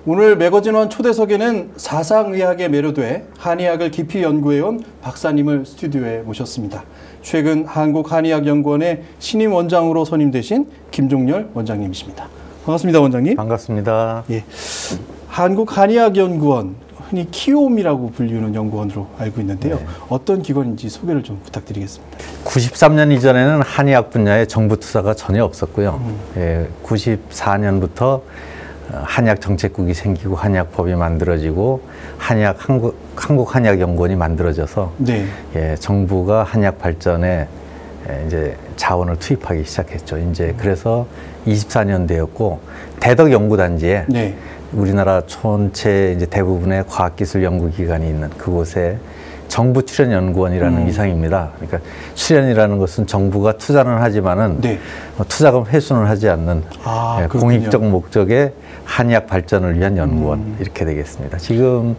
오늘 매거진원 초대석에는 사상의학에 매료돼 한의학을 깊이 연구해온 박사님을 스튜디오에 모셨습니다. 최근 한국한의학연구원의 신임 원장으로 선임되신 김종렬 원장님이십니다. 반갑습니다, 원장님. 반갑습니다. 예, 한국한의학연구원, 흔히 키움이라고 불리는 연구원으로 알고 있는데요. 네. 어떤 기관인지 소개를 좀 부탁드리겠습니다. 93년 이전에는 한의학 분야에 정부 투자가 전혀 없었고요. 94년부터 한의학 정책국이 생기고 한의학법이 만들어지고 한국한의학연구원이 만들어져서 네. 정부가 한의학 발전에 이제 자원을 투입하기 시작했죠. 이제 그래서 24년 되었고 대덕연구단지에 네. 우리나라 전체 이제 대부분의 과학기술 연구기관이 있는 그곳에 정부 출연연구원이라는 위상입니다. 그러니까 출연이라는 것은 정부가 투자는 하지만은 네. 투자금 회수는 하지 않는 공익적 목적의 한의학 발전을 위한 연구원 이렇게 되겠습니다. 지금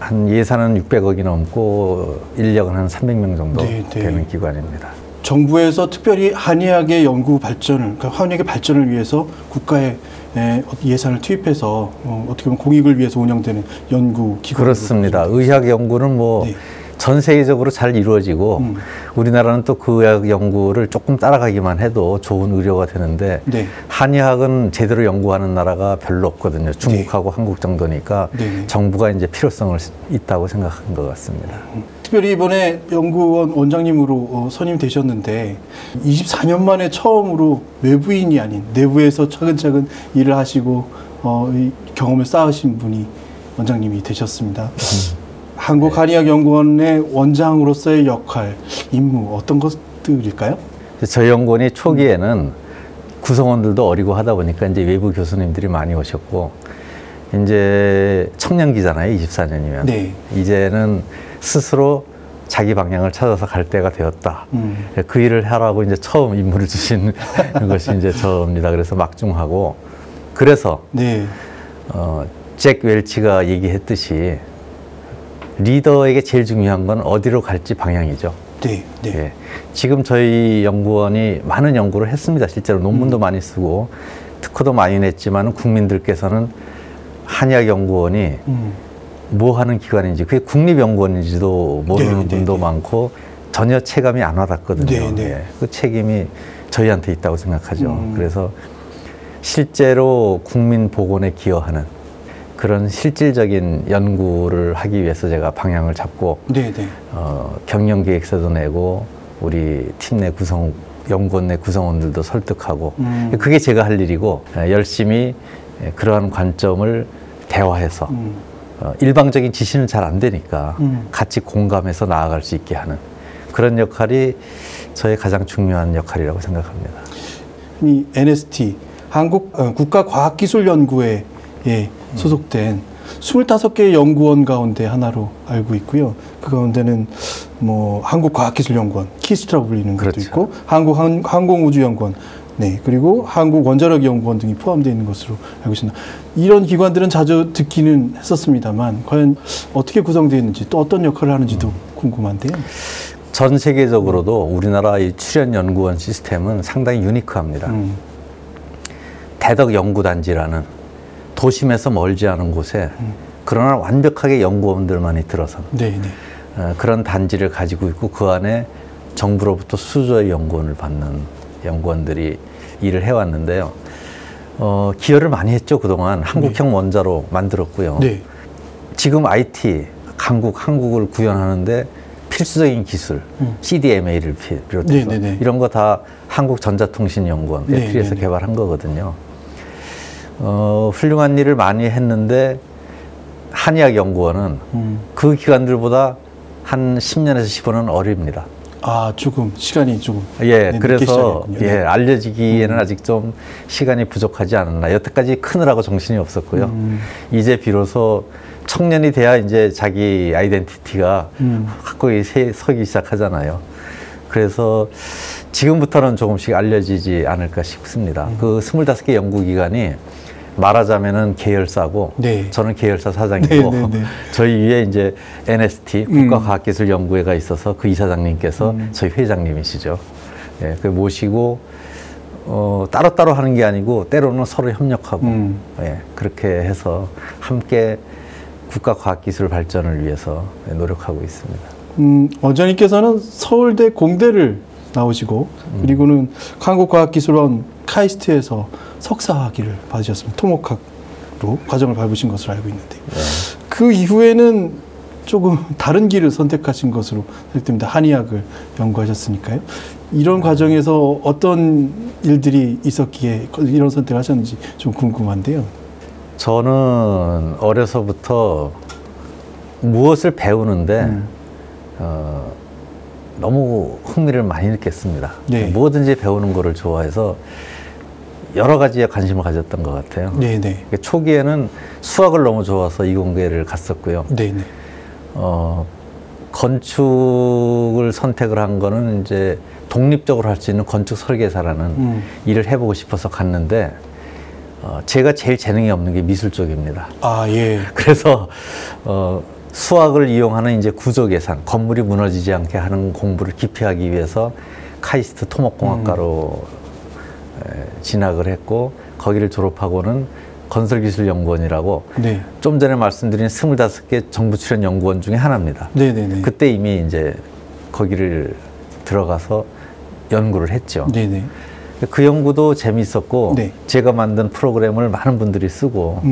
한 예산은 600억이 넘고 인력은 한 300명 정도 되는 기관입니다. 정부에서 특별히 한의학의 연구 발전을, 그러니까 한의학의 발전을 위해서 국가의 예산을 투입해서 어떻게 보면 공익을 위해서 운영되는 연구 기관. 그렇습니다. 의학 연구는 뭐 전 세계적으로 잘 이루어지고 우리나라는 또 그 의학 연구를 조금 따라가기만 해도 좋은 의료가 되는데 한의학은 제대로 연구하는 나라가 별로 없거든요. 중국하고 한국 정도니까 정부가 이제 필요성을 있다고 생각한 것 같습니다. 특별히 이번에 연구원 원장님으로 선임되셨는데 24년 만에 처음으로 외부인이 아닌 내부에서 차근차근 일을 하시고 경험을 쌓으신 분이 원장님이 되셨습니다. 한국한의학연구원의 원장으로서의 역할, 임무 어떤 것들일까요? 저희 연구원이 초기에는 구성원들도 어리고 하다 보니까 이제 외부 교수님들이 많이 오셨고 이제 청년기잖아요. 24년이면. 네. 이제는 스스로 자기 방향을 찾아서 갈 때가 되었다. 그 일을 하라고 이제 처음 임무를 주신 것이 이제 저입니다. 그래서 막중하고 그래서 잭 웰치가 얘기했듯이 리더에게 제일 중요한 건 어디로 갈지 방향이죠. 지금 저희 연구원이 많은 연구를 했습니다. 실제로 논문도 많이 쓰고 특허도 많이 냈지만 국민들께서는 한의학연구원이 뭐 하는 기관인지, 그게 국립연구원인지도 모르는 분도 많고 전혀 체감이 안 와닿거든요. 그 책임이 저희한테 있다고 생각하죠. 그래서 실제로 국민 복원에 기여하는 그런 실질적인 연구를 하기 위해서 제가 방향을 잡고 경영계획서도 내고 우리 팀 내 연구원 내 구성원들도 설득하고 그게 제가 할 일이고 열심히 그러한 관점을 대화해서 일방적인 지시는 잘 안 되니까 같이 공감해서 나아갈 수 있게 하는 그런 역할이 저의 가장 중요한 역할이라고 생각합니다. 이 NST 한국 국가과학기술연구회에 소속된 25개의 연구원 가운데 하나로 알고 있고요. 그 가운데는 뭐 한국과학기술연구원, 키스트라고 불리는 것도 있고 한국항공우주연구원, 그리고 한국원자력연구원 등이 포함되어 있는 것으로 알고 있습니다. 이런 기관들은 자주 듣기는 했었습니다만 과연 어떻게 구성되어 있는지 또 어떤 역할을 하는지도 궁금한데요. 전 세계적으로도 우리나라 이 출연연구원 시스템은 상당히 유니크합니다. 대덕연구단지라는 도심에서 멀지 않은 곳에 그러나 완벽하게 연구원들만이 들어선 그런 단지를 가지고 있고 그 안에 정부로부터 수조의 연구원을 받는 연구원들이 일을 해왔는데요. 기여를 많이 했죠. 그동안 한국형 원자로 만들었고요. 지금 IT, 한국을 구현하는데 필수적인 기술, CDMA를 비롯해서 이런 거 다 한국전자통신연구원, 배터리에서 개발한 거거든요. 훌륭한 일을 많이 했는데 한의학연구원은 그 기관들보다 한 10년에서 15년 어립니다. 조금 시간이 조금 그래서 알려지기에는 아직 좀 시간이 부족하지 않았나. 여태까지 크느라고 정신이 없었고요. 이제 비로소 청년이 돼야 이제 자기 아이덴티티가 확고히 서기 시작하잖아요. 그래서 지금부터는 조금씩 알려지지 않을까 싶습니다. 그 25개 연구기관이 말하자면은 계열사고 저는 계열사 사장이고 저희 위에 이제 NST 국가과학기술연구회가 있어서 그 이사장님께서 저희 회장님이시죠. 그 모시고 따로따로 하는 게 아니고 때로는 서로 협력하고 예, 그렇게 해서 함께 국가 과학기술 발전을 위해서 노력하고 있습니다. 원장님께서는 서울대 공대를 나오시고 그리고는 한국과학기술원 카이스트에서 석사학위를 받으셨습니다. 토목학으로 과정을 밟으신 것으로 알고 있는데 그 이후에는 조금 다른 길을 선택하신 것으로 생각됩니다. 한의학을 연구하셨으니까요. 이런 과정에서 어떤 일들이 있었기에 이런 선택을 하셨는지 좀 궁금한데요. 저는 어려서부터 무엇을 배우는데 너무 흥미를 많이 느꼈습니다. 네. 뭐든지 배우는 거를 좋아해서 여러 가지에 관심을 가졌던 것 같아요. 네네. 초기에는 수학을 너무 좋아서 이공계를 갔었고요. 네네. 건축을 선택을 한 거는 이제 독립적으로 할 수 있는 건축 설계사라는 일을 해보고 싶어서 갔는데 제가 제일 재능이 없는 게 미술 쪽입니다. 아, 예. 그래서 수학을 이용하는 이제 구조 계산, 건물이 무너지지 않게 하는 공부를 깊이 하기 위해서 카이스트 토목공학과로 진학을 했고 거기를 졸업하고는 건설기술연구원이라고 네. 좀 전에 말씀드린 25개 정부 출연 연구원 중에 하나입니다. 네네네. 그때 이미 이제 거기를 들어가서 연구를 했죠. 네네. 그 연구도 재미있었고 네. 제가 만든 프로그램을 많은 분들이 쓰고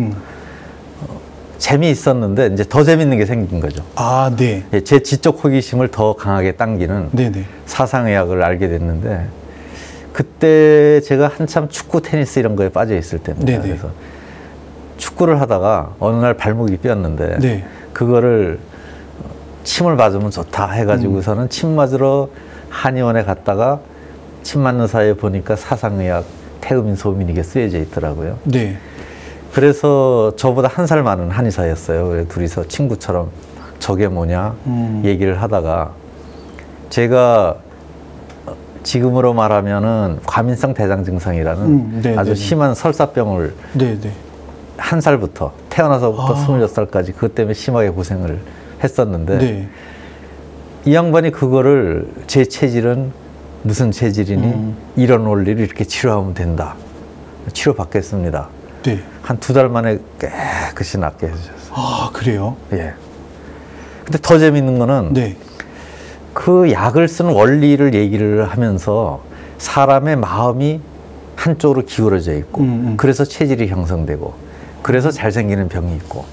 재미있었는데 이제 더 재밌는 게 생긴 거죠. 아, 네. 제 지적 호기심을 더 강하게 당기는 네네. 사상의학을 알게 됐는데 그때 제가 한참 축구, 테니스 이런 거에 빠져 있을 때입니다. 네네. 그래서 축구를 하다가 어느 날 발목이 삐었는데 네. 그거를 침을 맞으면 좋다 해가지고서는 침 맞으러 한의원에 갔다가 침 맞는 사이에 보니까 사상의학 태음인 소민이게 쓰여져 있더라고요. 네. 그래서 저보다 한 살 많은 한의사였어요. 그래서 둘이서 친구처럼 저게 뭐냐 얘기를 하다가 제가 지금으로 말하면은 과민성 대장 증상이라는 아주 심한 설사병을 네네. 한 살부터 태어나서부터 26살까지 그것 때문에 심하게 고생을 했었는데 네. 이 양반이 그거를 제 체질은 무슨 체질이니 이런 원리를 이렇게 치료하면 된다. 치료받겠습니다. 네. 한 2달 만에 깨끗이 낫게 해주셨어요. 아, 그래요? 예. 근데 더 재밌는 거는 네. 그 약을 쓰는 원리를 얘기를 하면서 사람의 마음이 한쪽으로 기울어져 있고 그래서 체질이 형성되고 그래서 잘생기는 병이 있고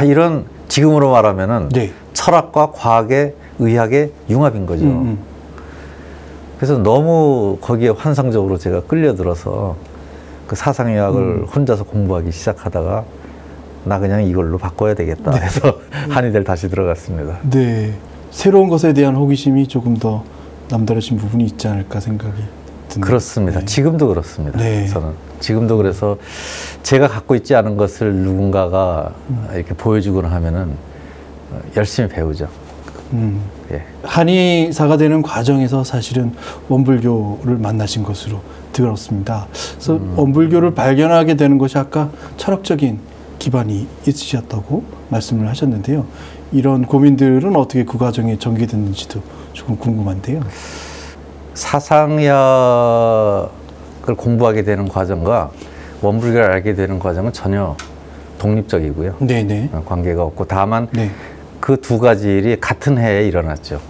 이런 지금으로 말하면은 네. 철학과 과학의 의학의 융합인 거죠. 그래서 너무 거기에 환상적으로 제가 끌려들어서 그 사상의학을 혼자서 공부하기 시작하다가 나 그냥 이걸로 바꿔야 되겠다 해서 한의대를 다시 들어갔습니다. 네. 새로운 것에 대한 호기심이 조금 더 남다르신 부분이 있지 않을까 생각이 듭니다. 그렇습니다. 네. 지금도 그렇습니다. 네. 저는 지금도 그래서 제가 갖고 있지 않은 것을 누군가가 이렇게 보여주거나 하면은 열심히 배우죠. 예. 한의사가 되는 과정에서 사실은 원불교를 만나신 것으로 들었습니다. 그래서 원불교를 발견하게 되는 것이 아까 철학적인 기반이 있으셨다고 말씀을 하셨는데요. 이런 고민들은 어떻게 그 과정에 전개됐는지도 조금 궁금한데요. 사상의학을 공부하게 되는 과정과 원불교를 알게 되는 과정은 전혀 독립적이고요. 네네. 관계가 없고 다만 네. 그 두 가지 일이 같은 해에 일어났죠.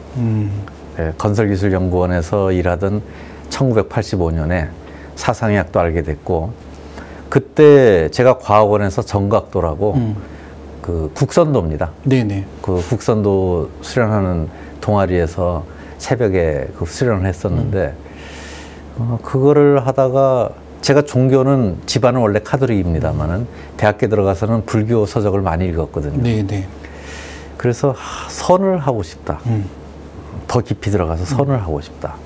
네, 건설기술연구원에서 일하던 1985년에 사상의학도 알게 됐고 그때 제가 과학원에서 정각도라고 그 국선도입니다. 네네. 그 국선도 수련하는 동아리에서 새벽에 그 수련을 했었는데 그거를 하다가 제가 종교는 집안은 원래 카톨릭입니다만은 대학교 들어가서는 불교 서적을 많이 읽었거든요. 네네. 그래서 선을 하고 싶다. 더 깊이 들어가서 선을 하고 싶다.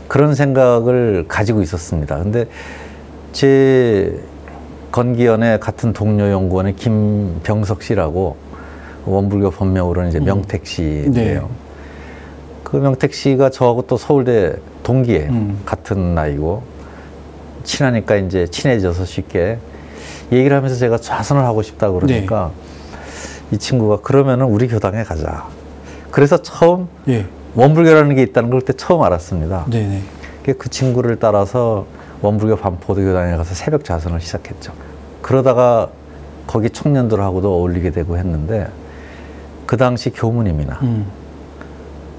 그런 생각을 가지고 있었습니다. 근데 제 건기연의 같은 동료 연구원의 김병석 씨라고 원불교 본명으로는 이제 명택 씨인데요. 네. 그 명택 씨가 저하고 또 서울대 동기예요. 같은 나이고 친하니까 이제 친해져서 쉽게 얘기를 하면서 제가 좌선을 하고 싶다 그러니까 이 친구가 그러면은 우리 교당에 가자. 그래서 처음 원불교라는 게 있다는 걸 그때 처음 알았습니다. 네네. 그 친구를 따라서 원불교 반포도교단에 가서 새벽 자선을 시작했죠. 그러다가 거기 청년들하고도 어울리게 되고 했는데 그 당시 교무님이나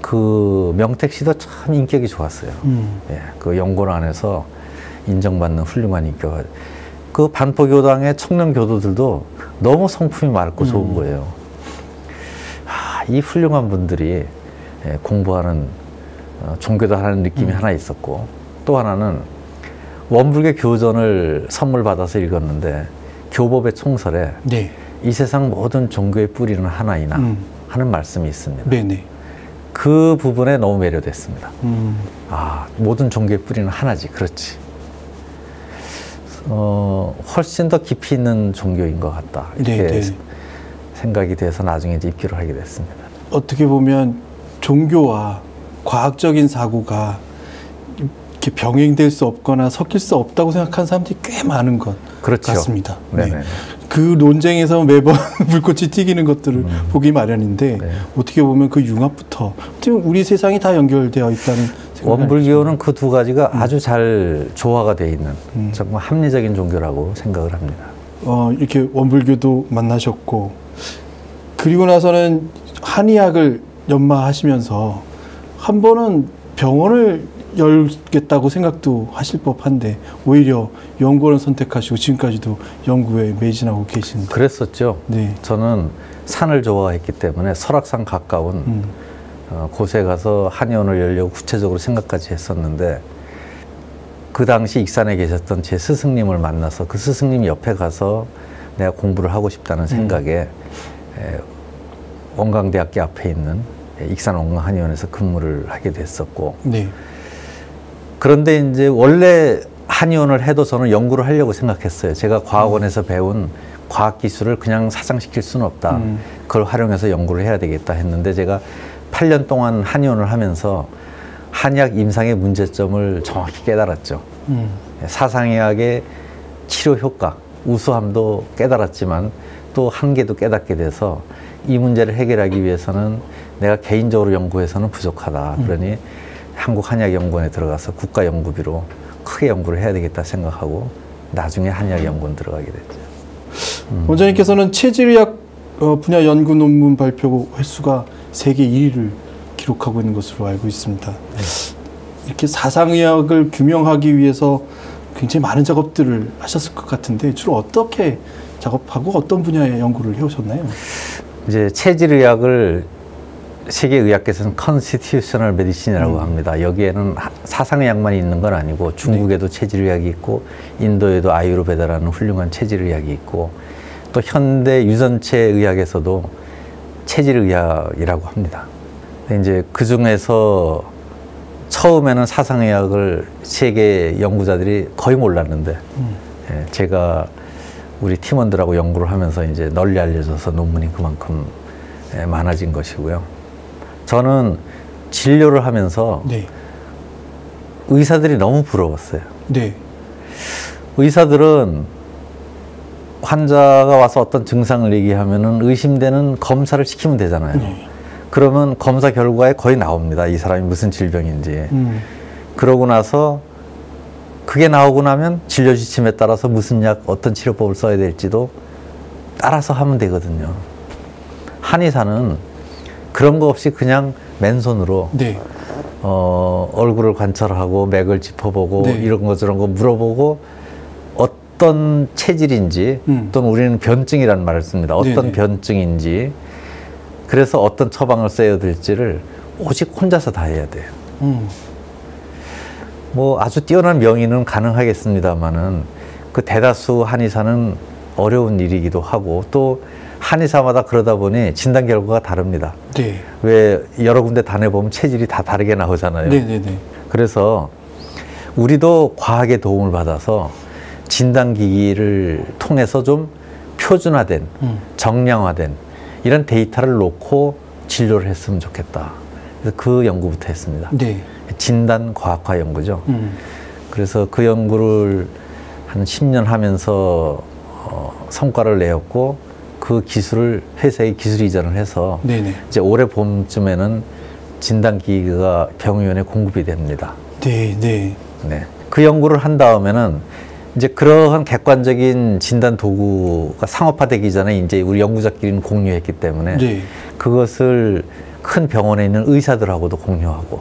그 명택 씨도 참 인격이 좋았어요. 예, 그 연구원 안에서 인정받는 훌륭한 인격. 그 반포교당의 청년 교도들도 너무 성품이 맑고 좋은 거예요. 이 훌륭한 분들이 공부하는 종교도 하는 느낌이 하나 있었고, 또 하나는 원불교 교전을 선물 받아서 읽었는데 교법의 총설에 네. 이 세상 모든 종교의 뿌리는 하나이나 하는 말씀이 있습니다. 네네. 그 부분에 너무 매료됐습니다. 모든 종교의 뿌리는 하나지, 그렇지. 훨씬 더 깊이 있는 종교인 것 같다. 이렇게 네네. 생각이 돼서 나중에 이제 입기를 하게 됐습니다. 어떻게 보면 종교와 과학적인 사고가 이렇게 병행될 수 없거나 섞일 수 없다고 생각하는 사람들이 꽤 많은 것 그렇죠. 같습니다. 네. 그 논쟁에서 매번 불꽃이 튀기는 것들을 보기 마련인데 네. 어떻게 보면 그 융합부터 우리 세상이 다 연결되어 있다는 원불교는 그 두 가지가 아주 잘 조화가 되어 있는 정말 합리적인 종교라고 생각을 합니다. 이렇게 원불교도 만나셨고 그리고 나서는 한의학을 연마하시면서 한 번은 병원을 열겠다고 생각도 하실 법한데 오히려 연구원을 선택하시고 지금까지도 연구에 매진하고 계신데. 그랬었죠. 네. 저는 산을 좋아했기 때문에 설악산 가까운 곳에 가서 한의원을 열려고 구체적으로 생각까지 했었는데 그 당시 익산에 계셨던 제 스승님을 만나서 그 스승님 옆에 가서 내가 공부를 하고 싶다는 생각에 원광대학교 앞에 있는 익산 원광한의원에서 근무를 하게 됐었고 네. 그런데 이제 원래 한의원을 해도 저는 연구를 하려고 생각했어요. 제가 과학원에서 배운 과학기술을 그냥 사장시킬 수는 없다. 그걸 활용해서 연구를 해야 되겠다 했는데 제가 8년 동안 한의원을 하면서 한의학 임상의 문제점을 정확히 깨달았죠. 사상의학의 치료 효과, 우수함도 깨달았지만 또 한계도 깨닫게 돼서 이 문제를 해결하기 위해서는 내가 개인적으로 연구해서는 부족하다. 그러니 한국한의학연구원에 들어가서 국가연구비로 크게 연구를 해야 되겠다 생각하고 나중에 한의학연구원 들어가게 됐죠. 원장님께서는 체질의학 분야 연구 논문 발표 횟수가 세계 1위를 기록하고 있는 것으로 알고 있습니다. 이렇게 사상의학을 규명하기 위해서 굉장히 많은 작업들을 하셨을 것 같은데 주로 어떻게 작업하고 어떤 분야의 연구를 해오셨나요? 이제 체질의학을 세계의학계에서는 컨스티튜셔널 메디신이라고 합니다. 여기에는 사상의학만 있는 건 아니고 중국에도 네. 체질의학이 있고 인도에도 아유르베다라는 훌륭한 체질의학이 있고 또 현대 유전체의학에서도 체질의학이라고 합니다. 이제 그 중에서 처음에는 사상의학을 세계 연구자들이 거의 몰랐는데 제가 우리 팀원들하고 연구를 하면서 이제 널리 알려져서 논문이 그만큼 많아진 것이고요. 저는 진료를 하면서 네. 의사들이 너무 부러웠어요. 네. 의사들은 환자가 와서 어떤 증상을 얘기하면은 의심되는 검사를 시키면 되잖아요. 그러면 검사 결과에 거의 나옵니다. 이 사람이 무슨 질병인지. 그러고 나서 그게 나오고 나면 진료 지침에 따라서 무슨 약, 어떤 치료법을 써야 될지도 따라서 하면 되거든요. 한의사는 그런 거 없이 그냥 맨손으로 네. 얼굴을 관찰하고 맥을 짚어보고 네. 이런 거 저런 거 물어보고 어떤 체질인지 또는 우리는 변증이라는 말을 씁니다. 어떤 네네. 변증인지 그래서 어떤 처방을 써야 될지를 오직 혼자서 다 해야 돼요. 뭐 아주 뛰어난 명의는 가능하겠습니다만은 그 대다수 한의사는 어려운 일이기도 하고 또 한의사마다 그러다 보니 진단 결과가 다릅니다. 네. 왜 여러 군데 다녀보면 체질이 다 다르게 나오잖아요. 네네네. 그래서 우리도 과학의 도움을 받아서 진단기기를 통해서 좀 표준화된, 정량화된 이런 데이터를 놓고 진료를 했으면 좋겠다. 그래서 그 연구부터 했습니다. 네. 진단 과학화 연구죠. 그래서 그 연구를 한 10년 하면서 성과를 내었고 그 기술을 회사에 기술 이전을 해서 네네. 이제 올해 봄쯤에는 진단기기가 병의원에 공급이 됩니다. 네, 네. 네. 그 연구를 한 다음에는 이제 그러한 객관적인 진단 도구가 상업화되기 전에 이제 우리 연구자끼리는 공유했기 때문에 네. 그것을 큰 병원에 있는 의사들하고도 공유하고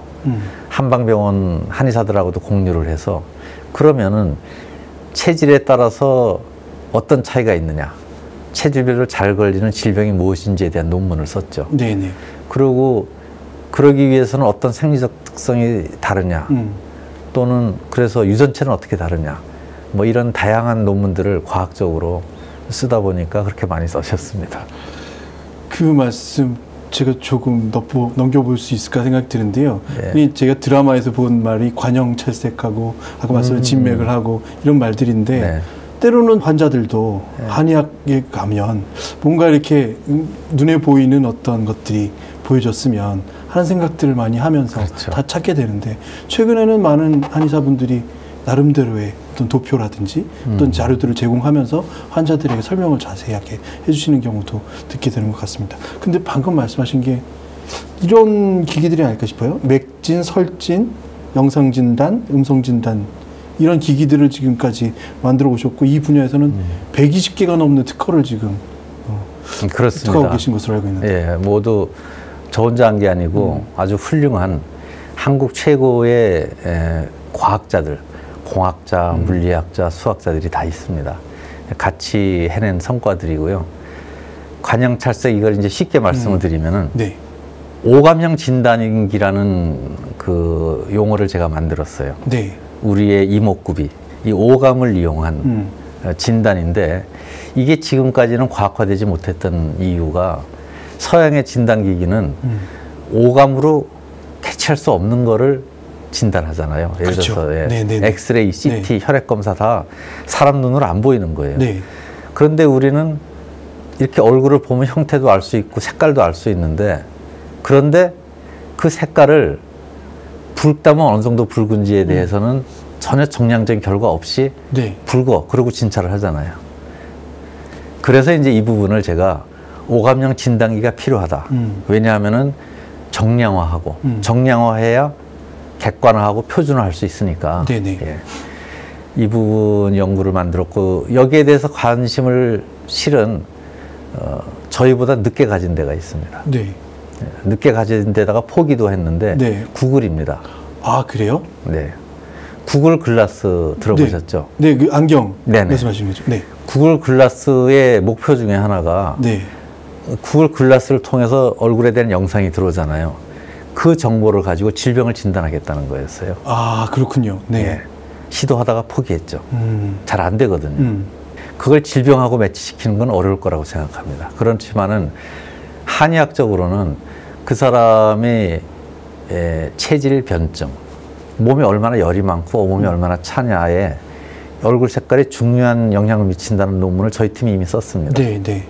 한방병원 한의사들하고도 공유를 해서 그러면은 체질에 따라서 어떤 차이가 있느냐, 체질별로 잘 걸리는 질병이 무엇인지에 대한 논문을 썼죠. 네네. 그리고 그러기 위해서는 어떤 생리적 특성이 다르냐, 또는 그래서 유전체는 어떻게 다르냐, 뭐 이런 다양한 논문들을 과학적으로 쓰다 보니까 그렇게 많이 써셨습니다. 그 말씀 제가 조금 넘겨볼 수 있을까 생각이 드는데요. 네. 제가 드라마에서 본 말이 관형찰색하고 아까 말씀하신 진맥을 하고 이런 말들인데 네. 때로는 환자들도 네. 한의학에 가면 뭔가 이렇게 눈에 보이는 어떤 것들이 보여졌으면 하는 생각들을 많이 하면서 그렇죠. 다 찾게 되는데 최근에는 많은 한의사분들이 나름대로의 어떤 도표라든지 어떤 자료들을 제공하면서 환자들에게 설명을 자세하게 해주시는 경우도 듣게 되는 것 같습니다. 근데 방금 말씀하신 게 이런 기기들이 아닐까 싶어요. 맥진, 설진, 영상진단, 음성진단 이런 기기들을 지금까지 만들어 오셨고 이 분야에서는 120개가 넘는 특허를 지금 그렇습니다. 특허하고 계신 것으로 알고 있는데 예, 모두 저 혼자 한 게 아니고 아주 훌륭한 한국 최고의 과학자들, 공학자, 물리학자, 수학자들이 다 있습니다. 같이 해낸 성과들이고요. 관형찰색 이걸 이제 쉽게 말씀을 드리면은 네. 오감형 진단기라는 그 용어를 제가 만들었어요. 네. 우리의 이목구비, 이 오감을 이용한 진단인데 이게 지금까지는 과학화되지 못했던 이유가 서양의 진단기기는 오감으로 캐치할 수 없는 거를 진단하잖아요. 예를 그렇죠. 들어서 예. 엑스레이, CT, 네. 혈액검사 다 사람 눈으로 안 보이는 거예요. 네. 그런데 우리는 이렇게 얼굴을 보면 형태도 알 수 있고 색깔도 알 수 있는데 그런데 그 색깔을 붉다면 어느 정도 붉은지에 대해서는 전혀 정량적인 결과 없이 네. 붉어 그러고 진찰을 하잖아요. 그래서 이제 이 부분을 제가 오감형 진단기가 필요하다. 왜냐하면은 정량화하고 정량화해야 객관화하고 표준화할 수 있으니까 예. 이 부분 연구를 만들었고 여기에 대해서 관심을 실은 저희보다 늦게 가진 데가 있습니다. 네. 늦게 가진 데다가 포기도 했는데 네. 구글입니다. 아 그래요? 네. 구글 글라스 들어보셨죠? 네, 그 안경 말씀하시는 거죠. 네. 구글 글라스의 목표 중에 하나가 네. 구글 글라스를 통해서 얼굴에 대한 영상이 들어오잖아요. 그 정보를 가지고 질병을 진단하겠다는 거였어요. 아 그렇군요. 네. 네. 시도하다가 포기했죠. 잘 안 되거든요. 그걸 질병하고 매치시키는 건 어려울 거라고 생각합니다. 그렇지만은 한의학적으로는 그 사람의 체질 변증, 몸에 얼마나 열이 많고 몸이 얼마나 차냐에 얼굴 색깔에 중요한 영향을 미친다는 논문을 저희 팀이 이미 썼습니다. 네, 네.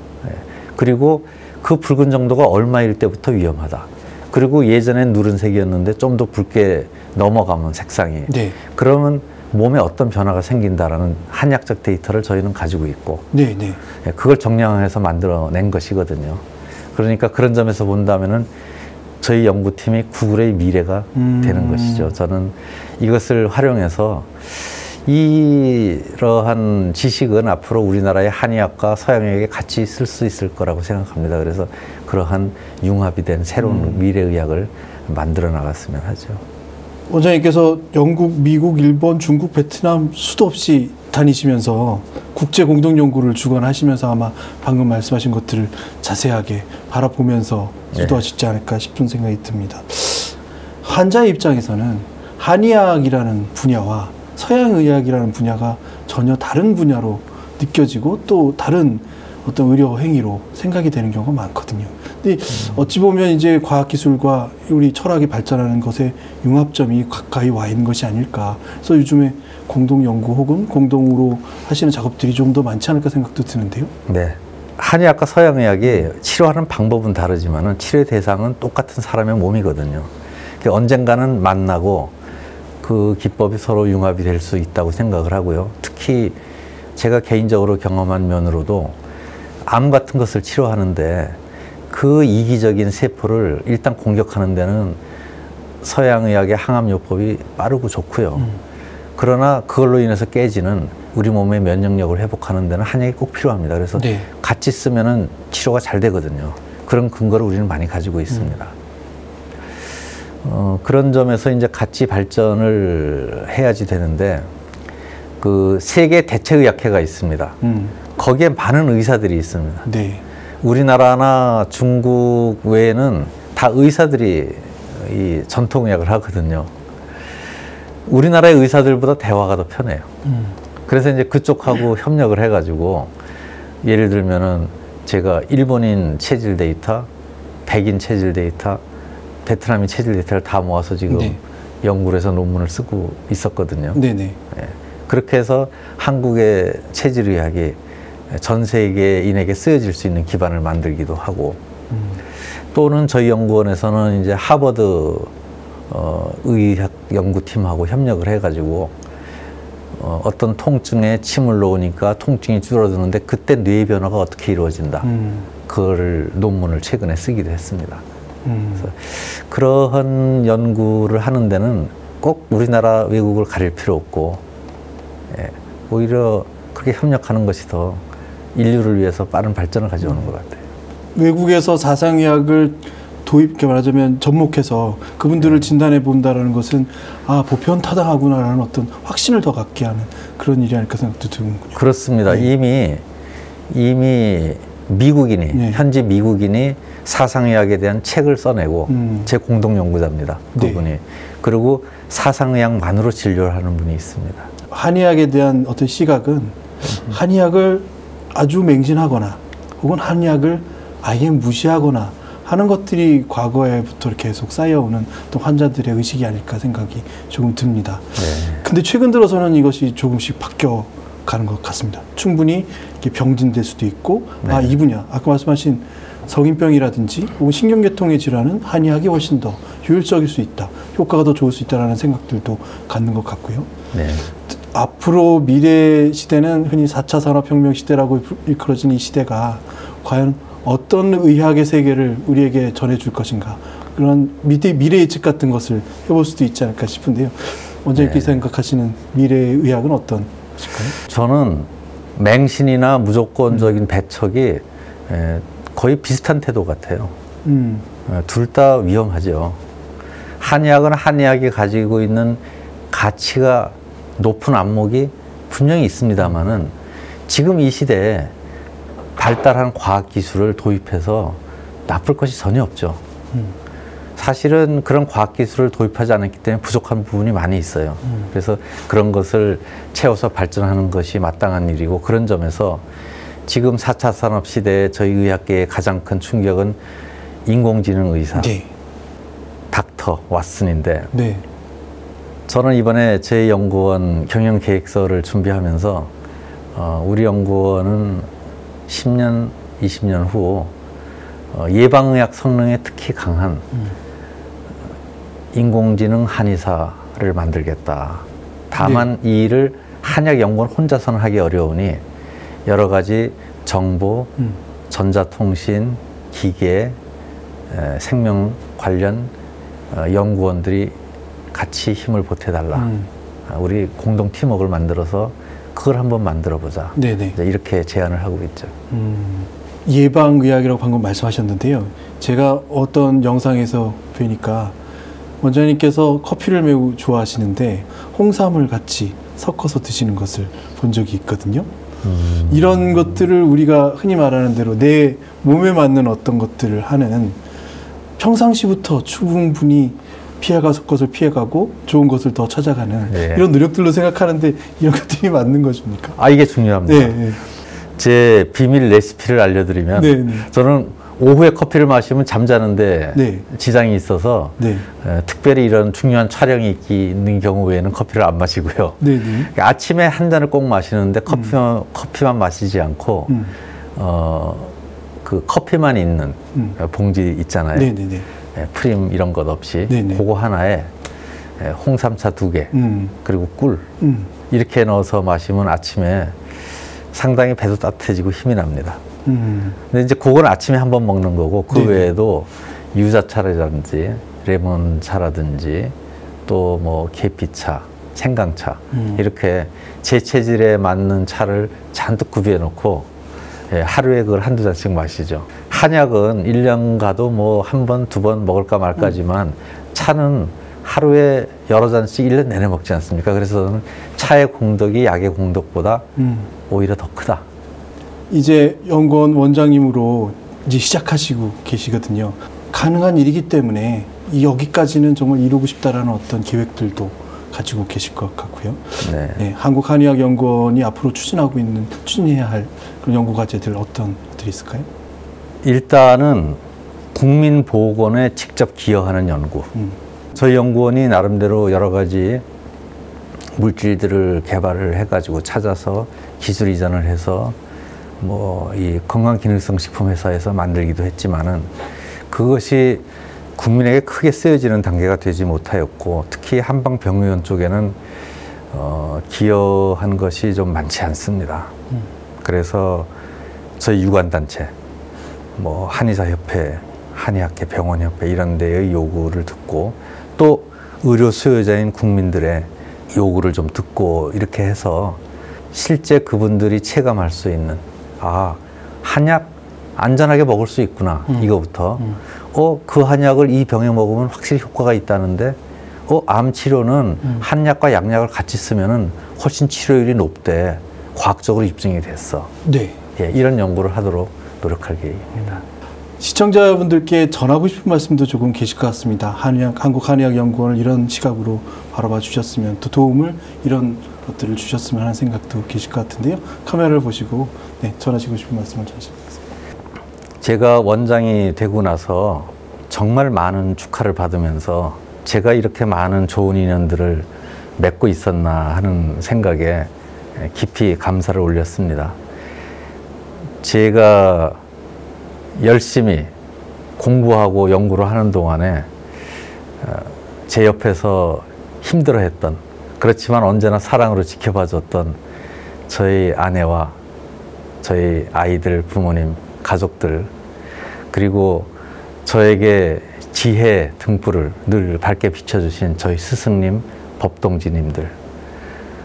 그리고 그 붉은 정도가 얼마일 때부터 위험하다. 그리고 예전엔 누른색이었는데 좀 더 붉게 넘어가면 색상이 네. 그러면 몸에 어떤 변화가 생긴다라는 한의학적 데이터를 저희는 가지고 있고 네, 네. 그걸 정량해서 만들어낸 것이거든요. 그러니까 그런 점에서 본다면은 저희 연구팀이 구글의 미래가 되는 것이죠. 저는 이것을 활용해서 이러한 지식은 앞으로 우리나라의 한의학과 서양의학에 같이 쓸 수 있을 거라고 생각합니다. 그래서 그러한 융합이 된 새로운 미래의학을 만들어 나갔으면 하죠. 원장님께서 영국, 미국, 일본, 중국, 베트남 수도 없이 다니시면서 국제 공동 연구를 주관하시면서 아마 방금 말씀하신 것들을 자세하게 바라보면서 수도하시지 않을까 싶은 생각이 듭니다. 환자의 입장에서는 한의학이라는 분야와 서양의학이라는 분야가 전혀 다른 분야로 느껴지고 또 다른 어떤 의료 행위로 생각이 되는 경우가 많거든요. 근데 어찌 보면 이제 과학기술과 우리 철학이 발전하는 것에 융합점이 가까이 와 있는 것이 아닐까. 그래서 요즘에 공동연구 혹은 공동으로 하시는 작업들이 좀 더 많지 않을까 생각도 드는데요. 네. 한의학과 서양의학이 치료하는 방법은 다르지만은 치료 대상은 똑같은 사람의 몸이거든요. 언젠가는 만나고 그 기법이 서로 융합이 될 수 있다고 생각을 하고요. 특히 제가 개인적으로 경험한 면으로도 암 같은 것을 치료하는데 그 이기적인 세포를 일단 공격하는 데는 서양의학의 항암요법이 빠르고 좋고요. 그러나 그걸로 인해서 깨지는 우리 몸의 면역력을 회복하는 데는 한약이 꼭 필요합니다. 그래서 네. 같이 쓰면은 치료가 잘 되거든요. 그런 근거를 우리는 많이 가지고 있습니다. 그런 점에서 이제 같이 발전을 해야지 되는데, 그 세계 대체의학회가 있습니다. 거기에 많은 의사들이 있습니다. 네. 우리나라나 중국 외에는 다 의사들이 이 전통의학을 하거든요. 우리나라의 의사들보다 대화가 더 편해요. 그래서 이제 그쪽하고 협력을 해가지고, 예를 들면은 제가 일본인 체질 데이터, 백인 체질 데이터, 베트남인 체질 데이터를 다 모아서 지금 네. 연구를 해서 논문을 쓰고 있었거든요. 네네. 예. 그렇게 해서 한국의 체질의학이 전 세계인에게 쓰여질 수 있는 기반을 만들기도 하고, 또는 저희 연구원에서는 이제 하버드 의학 연구팀하고 협력을 해가지고 어떤 통증에 침을 놓으니까 통증이 줄어드는데 그때 뇌 변화가 어떻게 이루어진다. 그거를 논문을 최근에 쓰기도 했습니다. 그래서 그러한 연구를 하는 데는 꼭 우리나라 외국을 가릴 필요 없고, 예, 오히려 그렇게 협력하는 것이 더 인류를 위해서 빠른 발전을 가져오는 것 같아요. 외국에서 사상의학을 도입, 말하자면 접목해서 그분들을 진단해 본다라는 것은 아, 보편타당하구나라는 어떤 확신을 더 갖게 하는 그런 일이 아닐까 생각도 드는군요. 그렇습니다. 네. 이미 미국인이 네. 현지 미국인이 사상의학에 대한 책을 써내고 제 공동 연구자입니다. 그분이. 네. 그리고 사상의학만으로 진료를 하는 분이 있습니다. 한의학에 대한 어떤 시각은 한의학을 아주 맹신하거나 혹은 한의학을 아예 무시하거나 하는 것들이 과거에부터 계속 쌓여오는 또 환자들의 의식이 아닐까 생각이 조금 듭니다. 네. 근데 최근 들어서는 이것이 조금씩 바뀌어가는 것 같습니다. 충분히 병진될 수도 있고, 네. 아, 이 분야, 아까 말씀하신 성인병이라든지 혹은 신경계통의 질환은 한의학이 훨씬 더 효율적일 수 있다, 효과가 더 좋을 수 있다는 생각들도 갖는 것 같고요. 네. 앞으로 미래 시대는 흔히 4차 산업혁명 시대라고 일컬어진 이 시대가 과연 어떤 의학의 세계를 우리에게 전해줄 것인가, 그런 미래 예측 같은 것을 해볼 수도 있지 않을까 싶은데요. 원장님께서 네. 생각하시는 미래의 의학은 어떤 것일까요? 저는 맹신이나 무조건적인 배척이 거의 비슷한 태도 같아요. 둘 다 위험하죠. 한의학은 한의학이 가지고 있는 가치가 높은 안목이 분명히 있습니다만은 지금 이 시대에 발달한 과학기술을 도입해서 나쁠 것이 전혀 없죠. 사실은 그런 과학기술을 도입하지 않았기 때문에 부족한 부분이 많이 있어요. 그래서 그런 것을 채워서 발전하는 것이 마땅한 일이고, 그런 점에서 지금 4차 산업시대에 저희 의학계의 가장 큰 충격은 인공지능 의사, 네. 닥터 왓슨인데 네. 저는 이번에 제 연구원 경영계획서를 준비하면서 우리 연구원은 10년, 20년 후 예방의학 성능에 특히 강한 인공지능 한의사를 만들겠다. 다만 네. 이 일을 한약연구원 혼자서는 하기 어려우니 여러 가지 정보, 전자통신, 기계, 생명 관련 연구원들이 같이 힘을 보태달라. 우리 공동 팀워크를 만들어서 그걸 한번 만들어보자. 네네. 이렇게 제안을 하고 있죠. 예방의학이라고 방금 말씀하셨는데요. 제가 어떤 영상에서 뵈니까 원장님께서 커피를 매우 좋아하시는데 홍삼을 같이 섞어서 드시는 것을 본 적이 있거든요. 이런 것들을 우리가 흔히 말하는 대로 내 몸에 맞는 어떤 것들을 하는, 평상시부터 충분히 피해갈 것을 피해가고 좋은 것을 더 찾아가는 네. 이런 노력들로 생각하는데 이런 것들이 맞는 것입니까? 아, 이게 중요합니다. 네, 네. 제 비밀 레시피를 알려드리면 네, 네. 저는 오후에 커피를 마시면 잠자는데 네. 지장이 있어서 네. 특별히 이런 중요한 촬영이 있는 경우 외에는 커피를 안 마시고요. 네, 네. 아침에 한 잔을 꼭 마시는데 커피만 마시지 않고 그 커피만 있는 봉지 있잖아요. 네, 네, 네. 프림 이런 것 없이 네네. 그거 하나에 홍삼차 2개 그리고 꿀 이렇게 넣어서 마시면 아침에 상당히 배도 따뜻해지고 힘이 납니다. 근데 이제 그건 아침에 한번 먹는 거고 그 네네. 외에도 유자차라든지 레몬차라든지 또 뭐 계피차, 생강차 이렇게 제 체질에 맞는 차를 잔뜩 구비해 놓고 하루에 그걸 한두 잔씩 마시죠. 한약은 1년 가도 뭐 한 번, 두 번 먹을까 말까지만 차는 하루에 여러 잔씩 1년 내내 먹지 않습니까? 그래서 저는 차의 공덕이 약의 공덕보다 오히려 더 크다. 이제 연구원 원장님으로 이제 시작하시고 계시거든요. 가능한 일이기 때문에 여기까지는 정말 이루고 싶다라는 어떤 계획들도 가지고 계실 것 같고요. 네. 네, 한국한의학연구원이 앞으로 추진해야 할 그런 연구 과제들 어떤 것들이 있을까요? 일단은 국민보건에 직접 기여하는 연구. 저희 연구원이 나름대로 여러 가지 물질들을 개발을 해가지고 찾아서 기술 이전을 해서 뭐 이 건강기능성 식품회사에서 만들기도 했지만은 그것이 국민에게 크게 쓰여지는 단계가 되지 못하였고, 특히 한방병의원 쪽에는 기여한 것이 좀 많지 않습니다. 그래서 저희 유관단체, 뭐 한의사협회, 한의학회, 병원협회 이런 데의 요구를 듣고 또 의료 수요자인 국민들의 요구를 좀 듣고 이렇게 해서 실제 그분들이 체감할 수 있는, 아, 한약 안전하게 먹을 수 있구나, 이거부터 그 한약을 이 병에 먹으면 확실히 효과가 있다는데 암 치료는 한약과 양약을 같이 쓰면은 훨씬 치료율이 높대, 과학적으로 입증이 됐어. 네. 예, 이런 연구를 하도록 노력할 계획입니다. 시청자분들께 전하고 싶은 말씀도 조금 계실 것 같습니다. 한국한의학연구원을 이런 시각으로 바라봐 주셨으면, 또 도움을 이런 것들을 주셨으면 하는 생각도 계실 것 같은데요. 카메라를 보시고 전하시고 싶은 말씀을 전하시겠습니다. 제가 원장이 되고 나서 정말 많은 축하를 받으면서 제가 이렇게 많은 좋은 인연들을 맺고 있었나 하는 생각에 깊이 감사를 올렸습니다. 제가 열심히 공부하고 연구를 하는 동안에 제 옆에서 힘들어했던, 그렇지만 언제나 사랑으로 지켜봐줬던 저희 아내와 저희 아이들, 부모님, 가족들, 그리고 저에게 지혜 등불을 늘 밝게 비춰주신 저희 스승님, 법동지님들,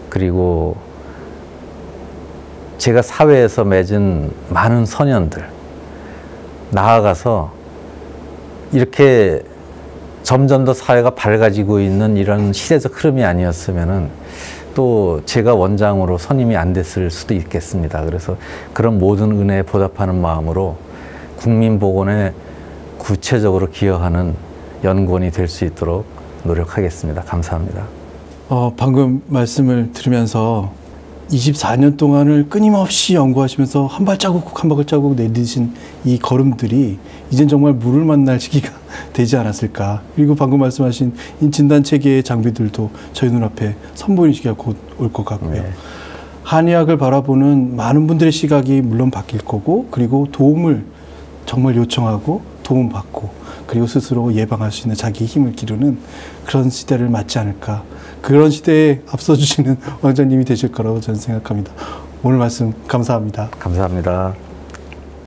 그리고 제가 사회에서 맺은 많은 선연들, 나아가서 이렇게 점점 더 사회가 밝아지고 있는 이런 시대적 흐름이 아니었으면은 또 제가 원장으로 선임이 안 됐을 수도 있겠습니다. 그래서 그런 모든 은혜에 보답하는 마음으로 국민보건에 구체적으로 기여하는 연구원이 될 수 있도록 노력하겠습니다. 감사합니다. 방금 말씀을 들으면서 24년 동안을 끊임없이 연구하시면서 한 발자국 한 발자국 내딛으신 이 걸음들이 이젠 정말 물을 만날 시기가 되지 않았을까. 그리고 방금 말씀하신 진단체계의 장비들도 저희 눈앞에 선보이는 시기가 곧 올 것 같고요. 네. 한의학을 바라보는 많은 분들의 시각이 물론 바뀔 거고, 그리고 도움을 정말 요청하고 도움받고, 그리고 스스로 예방할 수 있는 자기 힘을 기르는 그런 시대를 맞지 않을까. 그런 시대에 앞서주시는 원장님이 되실 거라고 저는 생각합니다. 오늘 말씀 감사합니다. 감사합니다.